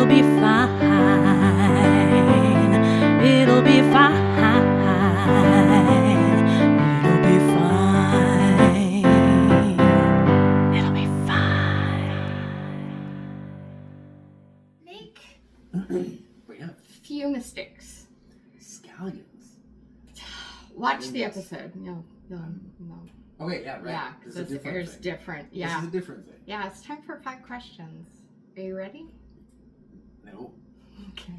It'll be fine. It'll be fine. It'll be fine. It'll be fine. Make But yeah, few mistakes. scallions. Watch the episode. No. Okay, yeah, right. Yeah, This because is a it different airs thing. different. Yeah. This is a different thing. Yeah, it's time for 5 questions. Are you ready? No. Okay.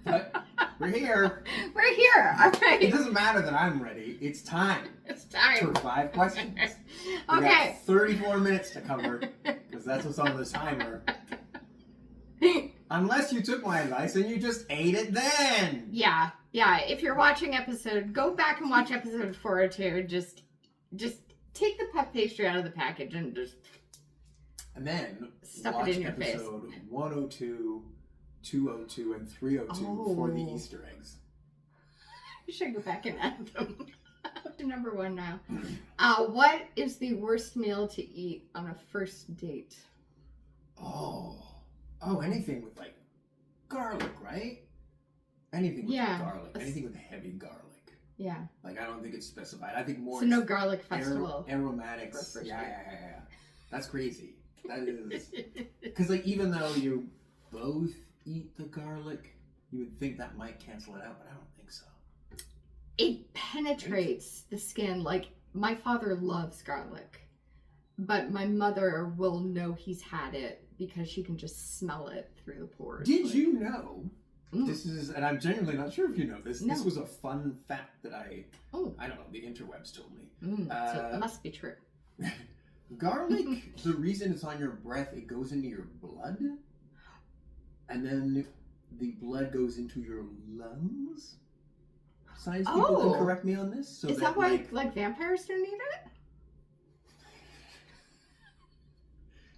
But we're here. We're here. All It right. doesn't matter that I'm ready. It's time It's for time. 5 questions. We Okay. got 34 minutes to cover because that's what's on the timer. Unless you took my advice and you just ate it then. Yeah. If you're watching go back and watch episode 4 or 2. Just take the puff pastry out of the package and just And then stuff watch it in your face. episode 102, 202, and 302 for the Easter eggs. You should go back and add them. Number 1 now. What is the worst meal to eat on a first date? Oh, anything with like garlic, right? Anything with garlic. Anything with heavy garlic. Yeah. Like I don't think it's specified. I think more. So no garlic festival. Aromatics. For Yeah. That's crazy. That is because like even though you both eat the garlic, you would think that might cancel it out, but I don't think so. It penetrates the skin. Like my father loves garlic, but my mother will know he's had it because she can just smell it through the pores. Did you know? Mm. This is, and I'm genuinely not sure if you know this. No. This was a fun fact that I don't know, the interwebs told me. So it must be true. Garlic, the reason it's on your breath, it goes into your blood, and then the blood goes into your lungs. Science people can correct me on this. So is that why like vampires don't need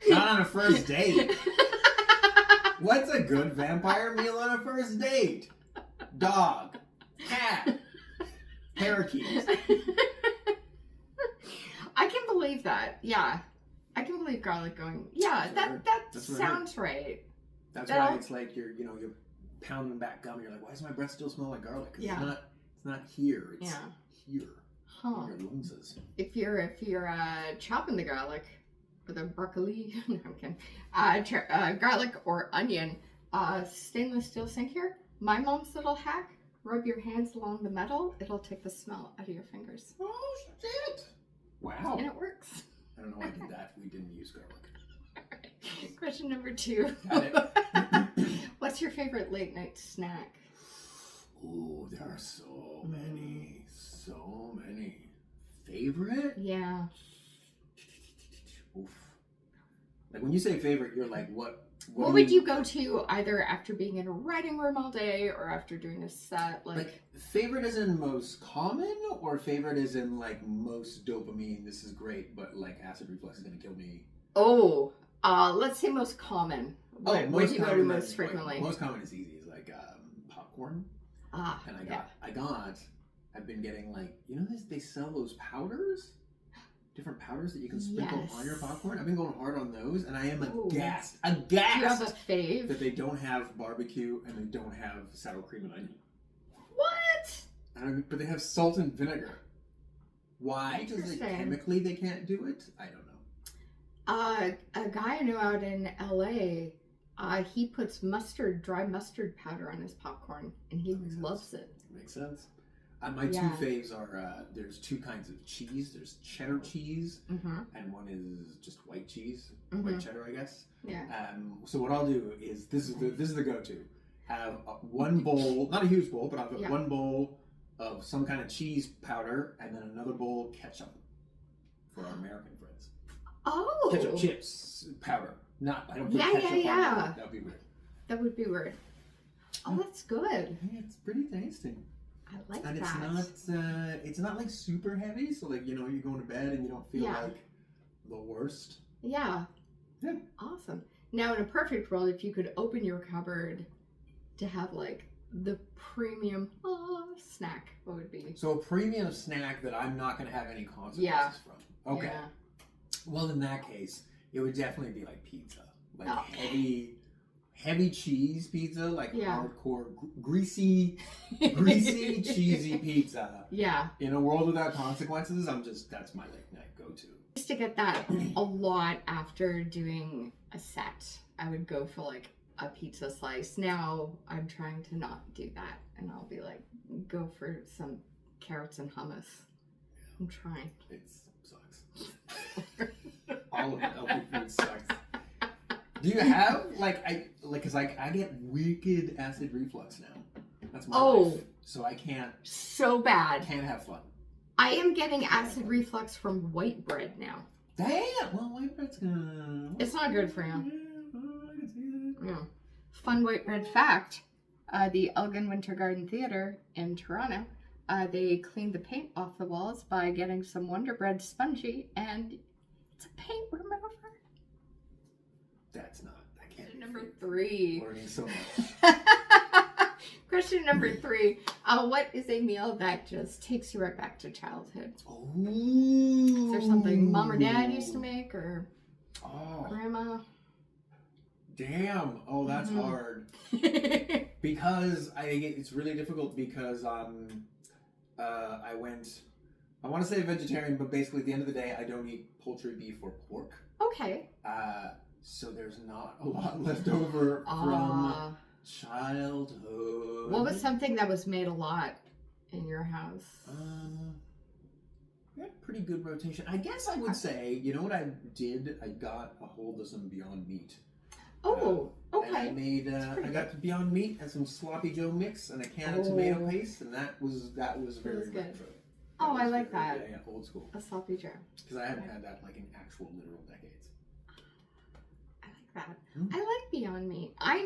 it? Not on a first date. What's a good vampire meal on a first date? Dog, cat, parakeets. I can believe that. Yeah. I can believe garlic going. Yeah, that sounds right. That's why it's like you're pounding back gum and you're like, why does my breath still smell like garlic? Because it's not here. It's here. Huh. In your lungs. If you're chopping the garlic with a broccoli, no, I'm kidding. Garlic or onion, stainless steel sink here. My mom's little hack: rub your hands along the metal. It'll take the smell out of your fingers. Oh shit! Wow. And it works. I don't know why I did that. We didn't use garlic. Question number 2. Got it. What's your favorite late night snack? Ooh, there are so many. So many. Favorite? Yeah. Oof. Like when you say favorite, you're like, what would you go to either after being in a writing room all day or after doing a set? Like favorite is in most common, or favorite is in like most dopamine, this is great, but like acid reflux is gonna kill me? Let's say most common. Where do you go to most frequently? Most common is easy. Is like popcorn. And I've been getting like, they sell those powders? Different powders that you can sprinkle on your popcorn. I've been going hard on those, and I am aghast. Do you have a fave? That they don't have barbecue and they don't have sour cream and onion. What? But they have salt and vinegar. Why? Because chemically they can't do it? I don't know. A guy I know out in LA, he puts dry mustard powder on his popcorn, and he loves it. Makes sense. My 2 faves are, there's 2 kinds of cheese. There's cheddar cheese, and one is just white cheese, white cheddar, I guess. Yeah. So what I'll do is, this is the go-to. Have one bowl, not a huge bowl, but I'll have one bowl of some kind of cheese powder, and then another bowl ketchup for our American friends. Oh. Ketchup chips powder. I don't put ketchup on it. That would be weird. That would be weird. Oh, that's good. It's pretty tasty. I like and that. It's not like super heavy, so like, you go to bed and you don't feel like the worst. Yeah. Yeah. Awesome. Now, in a perfect world, if you could open your cupboard to have like the premium snack, what would it be? So a premium snack that I'm not going to have any consequences from. Okay. Yeah. Well, in that case, it would definitely be like pizza. Like heavy heavy cheese pizza, like Yeah. hardcore greasy, cheesy pizza. Yeah. In a world without consequences, that's my late night go-to. I used to get that a lot after doing a set. I would go for like a pizza slice. Now I'm trying to not do that, and I'll be like, go for some carrots and hummus. I'm trying. It sucks. All of it, healthy food sucks. Do you have because I get wicked acid reflux now. That's my life. So I can't. So bad. Can't have fun. I am getting acid reflux from white bread now. Damn. Well, white bread's good. It's not good for you. I can see that. Yeah. Fun white bread fact: the Elgin Winter Garden Theatre in Toronto, they cleaned the paint off the walls by getting some Wonder Bread spongy, and it's a paint remover. That's not. I can't. Number 3. Learning so much. Question number 3. What is a meal that just takes you right back to childhood? Ooh. Is there something mom or dad used to make, or Oh, grandma? damn. Oh, that's hard. Because it's really difficult because I want to say vegetarian, but basically at the end of the day, I don't eat poultry, beef, or pork. Okay. So there's not a lot left over from childhood. What was something that was made a lot in your house? We had pretty good rotation. I guess I would say, you know what I did? I got a hold of some Beyond Meat. Oh, okay. And I made, I got the Beyond Meat and some Sloppy Joe mix and a can of tomato paste, and that was very good. retro. Oh, I like that. Yeah, old school. A sloppy Joe. Because I haven't had that like in actual literal decades. I like that. I like Beyond Meat. I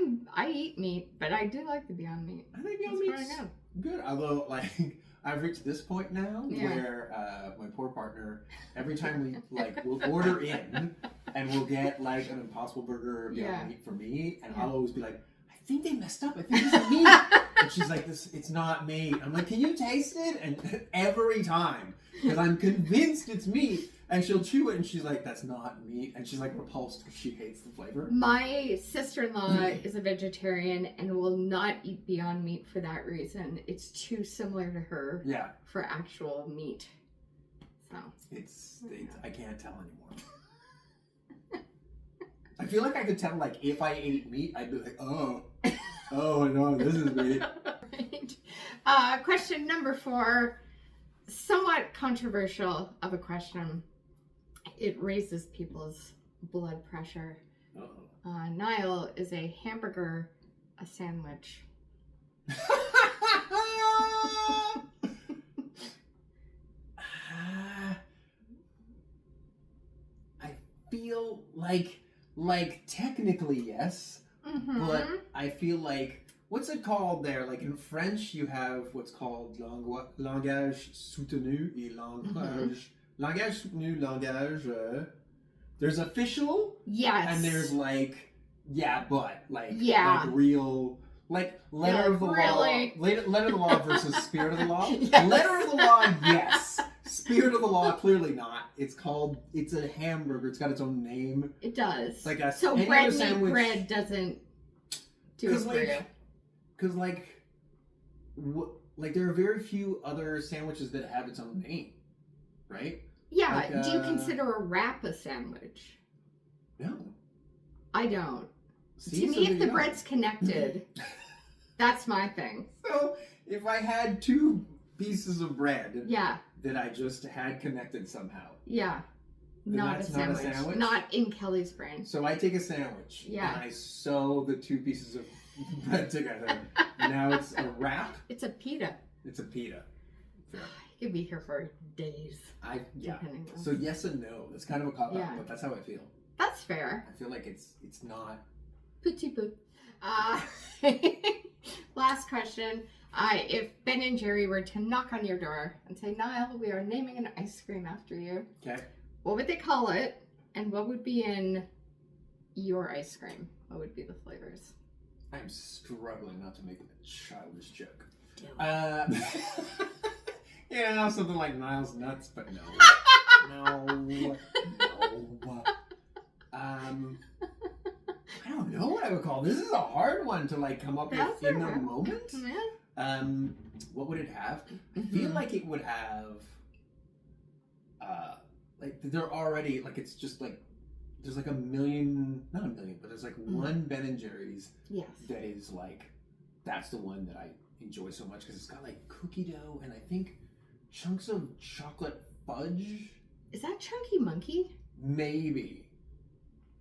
eat meat, but I do like the Beyond Meat. I think Beyond It's Meat's very good. Although, like, I've reached this point now Yeah. where my poor partner, every time we'll order in and we'll get like an Impossible Burger Beyond Meat for me, and I'll always be like, I think they messed up. I think it's meat. And she's like, it's not meat. I'm like, can you taste it? And every time, because I'm convinced it's meat, and she'll chew it, and she's like, that's not meat. And she's like repulsed because she hates the flavor. My sister-in-law is a vegetarian and will not eat Beyond Meat for that reason. It's too similar to her for actual meat. So I can't tell anymore. I feel like I could tell, like, if I ate meat, I'd be like, oh no, this is meat. Right. Question number 4, somewhat controversial of a question. It raises people's blood pressure. Nile, is a hamburger a sandwich? I feel like technically yes, but I feel like, what's it called there? Like in French, you have what's called langage soutenu et langage soutenu, langage. There's official, yes, and there's like real, like letter of the really? law, letter of the law versus spirit of the law. Yes. Letter of the law, yes. Spirit of the law, clearly not. It's a hamburger. It's got its own name. It does. Like so bread meat bread doesn't do it for you. Because there are very few other sandwiches that have its own name, right? Yeah. Like, do you consider a wrap a sandwich? No. I don't. See, to me, if the bread's connected, that's my thing. So if I had 2 pieces of bread that I just had connected somehow. Yeah. Not a sandwich. Not in Kelly's brain. So I take a sandwich and I sew the 2 pieces of bread together. Now it's a wrap. It's a pita. It's a pita. Fair. You could be here for days. So yes and no. That's kind of a cop-out, but that's how I feel. That's fair. I feel like it's not. Petit peu. Last question. If Ben and Jerry were to knock on your door and say, Nile, we are naming an ice cream after you. Okay. What would they call it? And what would be in your ice cream? What would be the flavors? I'm struggling not to make a childish joke. Something like Nile's Nuts, but no. No. I don't know what I would call this. Is a hard one to like come up with in the moment. Yeah. What would it have? I feel like it would have like they're already like it's just like there's like not a million, but there's like one Ben and Jerry's that is like that's the one that I enjoy so much because it's got like cookie dough and I think chunks of chocolate fudge. Is that Chunky Monkey? Maybe.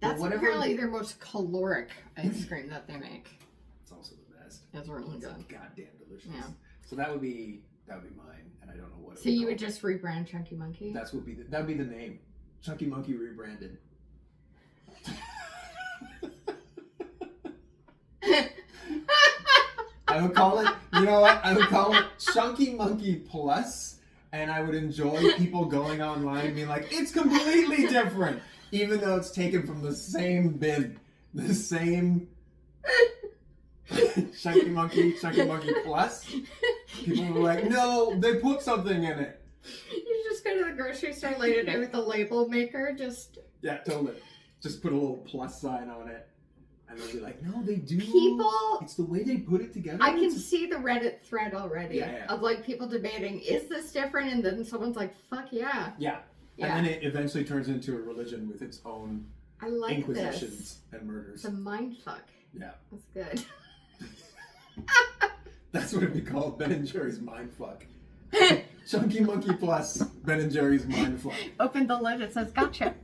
That's apparently their most caloric ice cream that they make. It's also the best. It's really good. Goddamn delicious. Yeah. So that would be mine, and I don't know what. So you would just rebrand Chunky Monkey? That would be the name. Chunky Monkey rebranded. I would call it. You know what? I would call it Chunky Monkey Plus, and I would enjoy people going online and being like, "It's completely different," even though it's taken from the same bin, the same. Chunky Monkey Plus. People were like, no, they put something in it. You just go to the grocery store late at night with the label maker, Yeah, totally. Just put a little plus sign on it. And they'll be like, no, they do. People... It's the way they put it together. I can see the Reddit thread already Yeah. of like people debating, is this different? And then someone's like, fuck yeah. Yeah. And then it eventually turns into a religion with its own inquisitions and murders. It's a mind fuck. Yeah. That's good. That's what it'd be called, Ben and Jerry's Mindfuck. Chunky Monkey Plus Ben and Jerry's Mindfuck. Open the lid, it says gotcha.